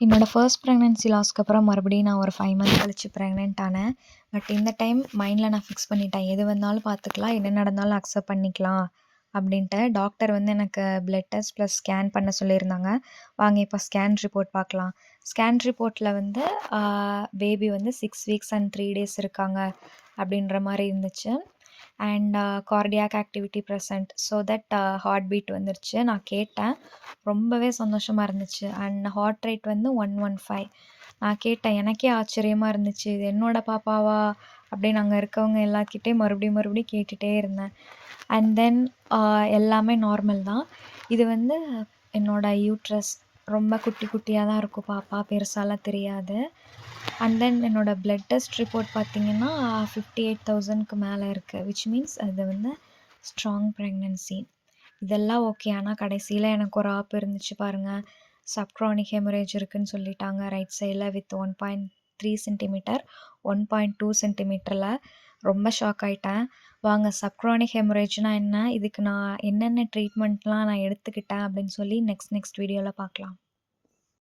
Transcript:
என்னோட first pregnancy லாஸ்க்கு அப்புறம் மறுபடியும் நான் ஒரு 5 மந்த் கழிச்சு ப்ரெக்னென்ட் ஆனேன். பட் இந்த டைம் மைண்டில் நான் ஃபிக்ஸ் பண்ணிட்டேன். எது வந்தாலும் பார்த்துக்கலாம், என்ன நடந்தாலும் அக்செப்ட் பண்ணிக்கலாம் அப்படின்ட்டு. டாக்டர் வந்து எனக்கு பிளட் டெஸ்ட் ப்ளஸ் ஸ்கேன் பண்ண சொல்லியிருந்தாங்க. வாங்க இப்போ ஸ்கேன் ரிப்போர்ட் பார்க்கலாம். ஸ்கேன் ரிப்போர்ட்டில் வந்து பேபி வந்து 6 வீக்ஸ் அண்ட் 3 டேஸ் இருக்காங்க அப்படின்ற மாதிரி இருந்துச்சு. And cardiac activity present so that heartbeat வந்துருச்சு. நான் கேட்டேன், ரொம்பவே சந்தோஷமாக இருந்துச்சு. அண்ட் ஹார்ட் ரேட் வந்து 115. நான் கேட்டேன், எனக்கே ஆச்சரியமாக இருந்துச்சு, இது என்னோட பாப்பாவா அப்படின்னு அங்கே இருக்கவங்க எல்லாருக்கிட்டேயும் மறுபடியும் கேட்டுகிட்டே இருந்தேன். அண்ட் தென் எல்லாமே நார்மல் தான். இது வந்து என்னோட யூட்ரஸ் ரொம்ப குட்டி குட்டியாக தான் இருக்கும் பாப்பா, பெருசாலாம் தெரியாது. அண்ட் தென் என்னோடய பிளட் டெஸ்ட் ரிப்போர்ட் பார்த்திங்கன்னா 58,000க்கு மேலே இருக்குது. விச் மீன்ஸ் அது வந்து ஸ்ட்ராங் ப்ரெக்னன்சி. இதெல்லாம் ஓகே. ஆனால் கடைசியில் எனக்கு ஒரு ஆப் இருந்துச்சு பாருங்கள், சப்க்ரானிக் ஹெமரேஜ் இருக்குதுன்னு சொல்லிட்டாங்க ரைட் சைடில் வித் 1.3 சென்டிமீட்டர் 1.2 சென்டிமீட்டரில். ரொம்ப ஷாக் ஆகிட்டேன். வாங்க சப்க்ரானிக் ஹெமரேஜ்னால் என்ன, இதுக்கு நான் என்னென்ன ட்ரீட்மெண்ட்லாம் நான் எடுத்துக்கிட்டேன் அப்படின்னு சொல்லி நெக்ஸ்ட் வீடியோவில் பார்க்கலாம்.